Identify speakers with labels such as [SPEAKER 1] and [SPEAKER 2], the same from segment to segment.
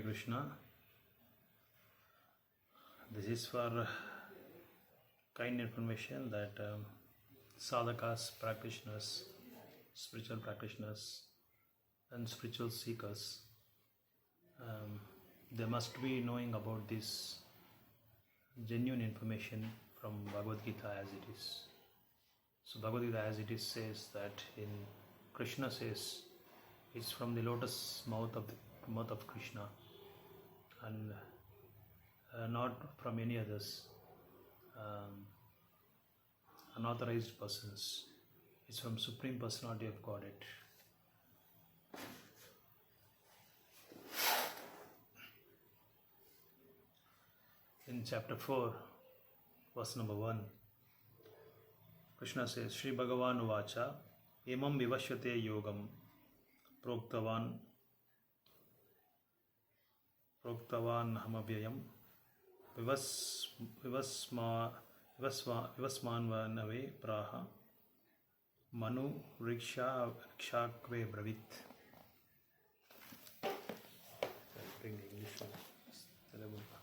[SPEAKER 1] Krishna. This is for kind information that sadhakas, practitioners, spiritual practitioners and spiritual seekers, they must be knowing about this genuine information from Bhagavad Gita as it is. So Bhagavad Gita as it is says that in Krishna says it's from the lotus mouth of Krishna and not from any others unauthorized persons. It's from Supreme Personality of Godhead. In chapter 4, verse number 1, Krishna says, Shri Bhagavan Uvacha Imam Vivashyate Yogam Proktavan Hamavyayam Vivasmanvanave Praha Manu Riksha Kve Bravit. Bring the English one. Telugu part.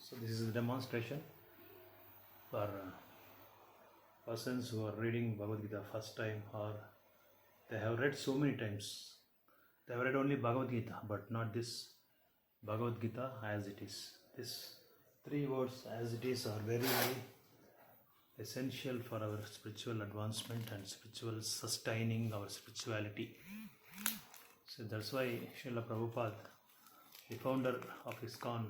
[SPEAKER 1] So this is a demonstration for persons who are reading Bhagavad Gita first time, or they have read so many times. They have read only Bhagavad Gita, but not this Bhagavad Gita as it is. These three words as it is are very, very essential for our spiritual advancement and spiritual sustaining our spirituality. So that's why Srila Prabhupada, the founder of ISKCON,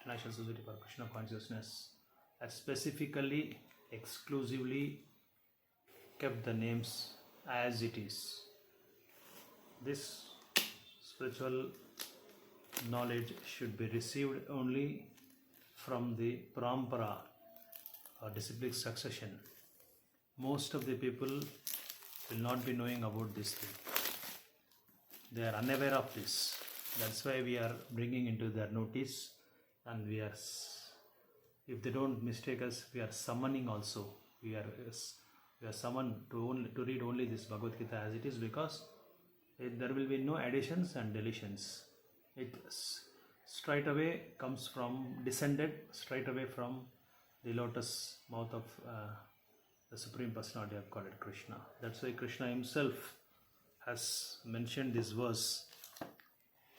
[SPEAKER 1] International Society for Krishna Consciousness, has specifically, exclusively kept the names as it is. This spiritual knowledge should be received only from the parampara or disciplic succession. Most of the people will not be knowing about this thing. They are unaware of this. That's why we are bringing into their notice. And we are, if they don't mistake us, we are summoning also. We are summoned to read only this Bhagavad Gita as it is, because there will be no additions and deletions. It straight away comes from, descended straight away from the lotus mouth of the Supreme Personality of Godhead, Krishna. That's why Krishna himself has mentioned this verse.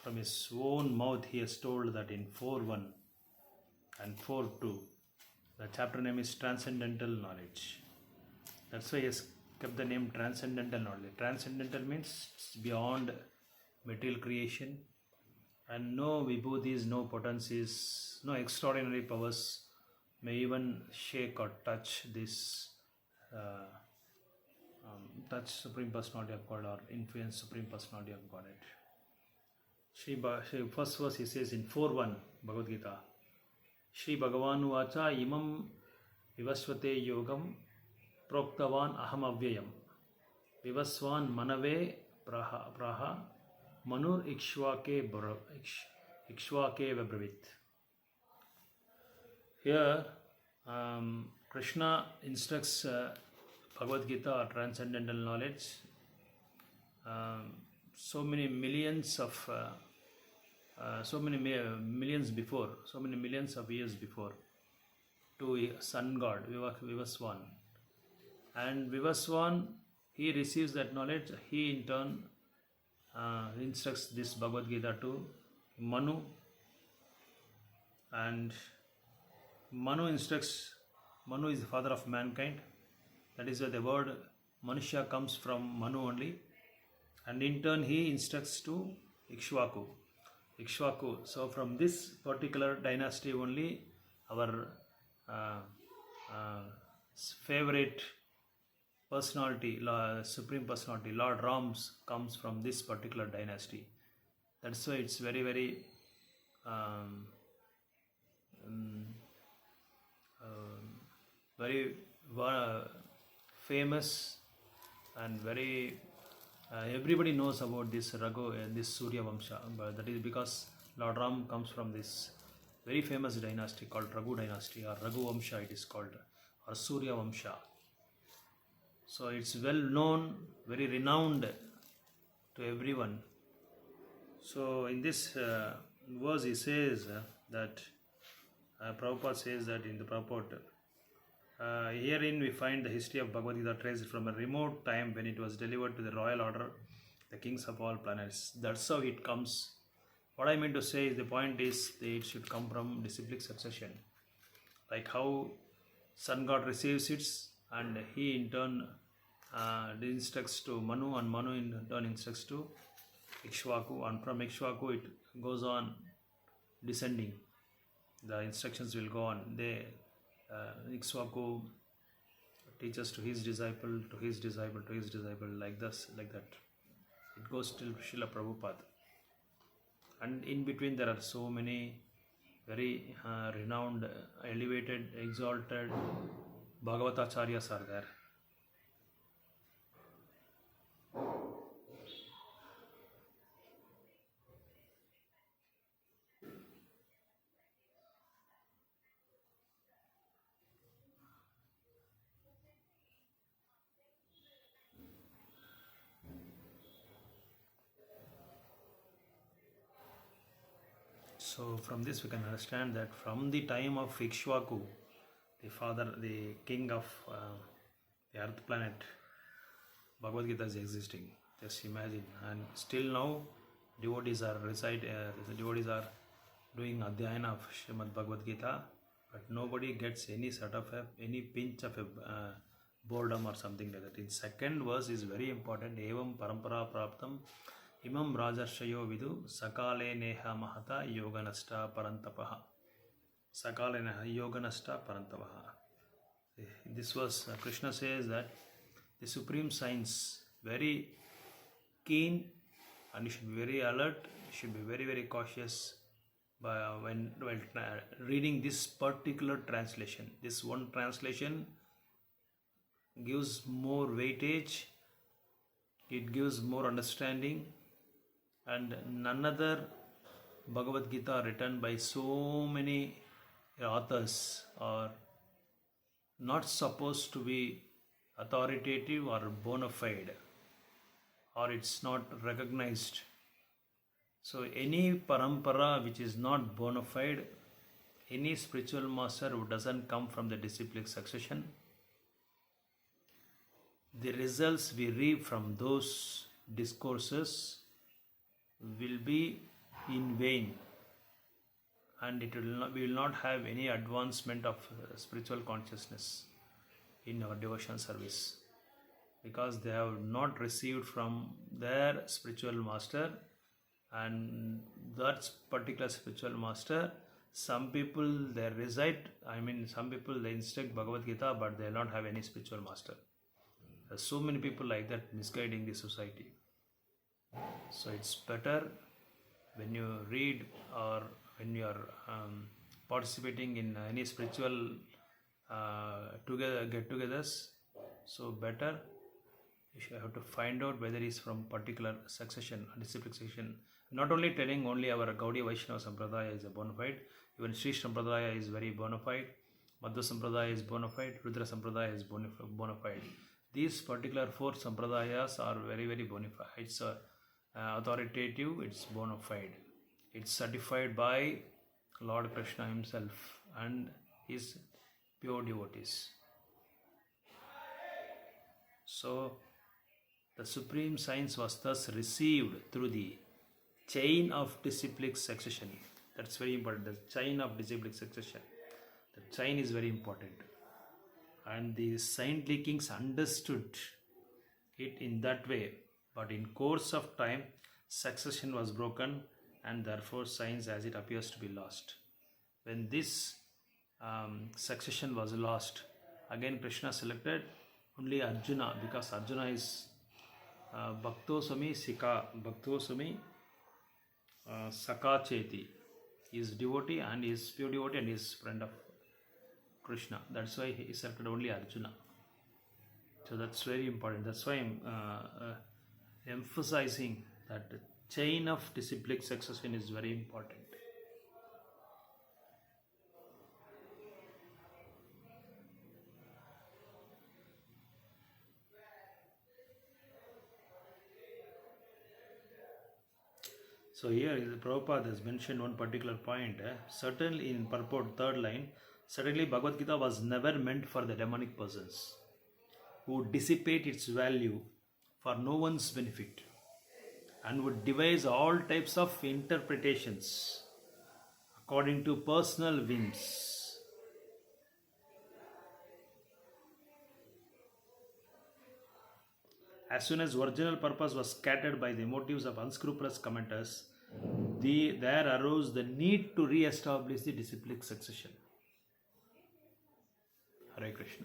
[SPEAKER 1] From his own mouth he has told that in 4.1 and 4.2, the chapter name is Transcendental Knowledge. That's why he has kept the name Transcendental Knowledge. Transcendental means it's beyond material creation, and no vibhutis, no potencies, no extraordinary powers may even shake or touch this touch Supreme Personality of God or influence Supreme Personality of Godhead. First verse he says in 4.1 Bhagavad Gita, Shri Bhagavan Uvacha Imam Vivasvate Yogam Proktavan Aham Avyayam Vivaswan Manave Praha Manur Ikshvake Vabravit. Here Krishna instructs Bhagavad Gita or transcendental knowledge so many millions of so many millions of years before, to sun god Vivaswan. And Vivaswan he receives that knowledge. He in turn instructs this Bhagavad Gita to Manu, and Manu instructs. Manu is the father of mankind. That is why the word Manushya comes from Manu only. And in turn, he instructs to Ikshvaku. Ikshvaku. So from this particular dynasty only, our favorite personality, supreme personality, Lord Rams, comes from this particular dynasty. That's why it's very, very very famous and very everybody knows about this Raghu and this Surya Vamsha, but that is because Lord Ram comes from this very famous dynasty called Raghu dynasty, or Raghu Vamsha it is called, or Surya Vamsha. So it's well known, very renowned to everyone. So in this verse he says that Prabhupada says that in the purport, herein we find the history of Bhagavad Gita traced from a remote time when it was delivered to the royal order, the kings of all planets. That's how it comes. What I mean to say is, the point is that it should come from disciplic succession. Like how sun god receives it, and he in turn instructs to Manu, and Manu in turn instructs to Ikshvaku, and from Ikshvaku it goes on descending. The instructions will go on. Ikshvaku teaches to his disciple, to his disciple, to his disciple, like this, like that. It goes till Srila Prabhupada. And in between there are so many very renowned, elevated, exalted Bhagavatacharyas are there. So from this we can understand that from the time of Ikshvaku, the father, the king of the earth planet, Bhagavad Gita is existing. Just imagine. And still now devotees are doing Adhyayana of Srimad Bhagavad Gita, but nobody gets any sort of any pinch of boredom or something like that. In second verse is very important. Evam parampara praptam imam rajarshayo vidu sakale neha mahata yoganasta parantapaha. Sakale neha yoganasta parantapaha. This was Krishna says that the supreme science, very keen, and you should be very alert, you should be very, very cautious when reading this particular translation. This one translation gives more weightage, it gives more understanding, and none other Bhagavad Gita written by so many authors are not supposed to be authoritative or bona fide, or it's not recognized. So any parampara which is not bona fide, any spiritual master who doesn't come from the disciplic succession, the results we reap from those discourses will be in vain, and we will not have any advancement of spiritual consciousness in our devotion service, because they have not received from their spiritual master, and that particular spiritual master, some people they recite, some people they instruct Bhagavad Gita, but they will not have any spiritual master. There are so many people like that misguiding the society. So it's better when you read or when you are participating in any spiritual get-togethers, so better you have to find out whether it's from particular succession, disciplic succession. Not only telling only our Gaudiya Vaishnava Sampradaya is a bona fide, even Sri Sampradaya is very bona fide, Madhva Sampradaya is bona fide, Rudra Sampradaya is bona fide. These particular four Sampradayas are very, very bona fide. It's authoritative, it's bona fide. It's certified by Lord Krishna himself and his pure devotees. So The supreme science was thus received through the chain of disciplic succession. That's very important. The chain of disciplic succession. The chain is very important. And the saintly kings understood it in that way. But in course of time, succession was broken, and therefore science as it appears to be lost. When this succession was lost, again Krishna selected only Arjuna, because Arjuna is Bhaktosami Saka Cheti. He is devotee and he is pure devotee and he is friend of Krishna. That's why he selected only Arjuna. So that's very important. That's why I'm emphasizing that the chain of disciplic succession is very important. So here Prabhupada has mentioned one particular point. Certainly in purport, third line, certainly Bhagavad Gita was never meant for the demonic persons who dissipate its value for no one's benefit and would devise all types of interpretations according to personal whims. As soon as original purpose was scattered by the motives of unscrupulous commenters, there arose the need to re-establish the disciplic succession. Hare Krishna.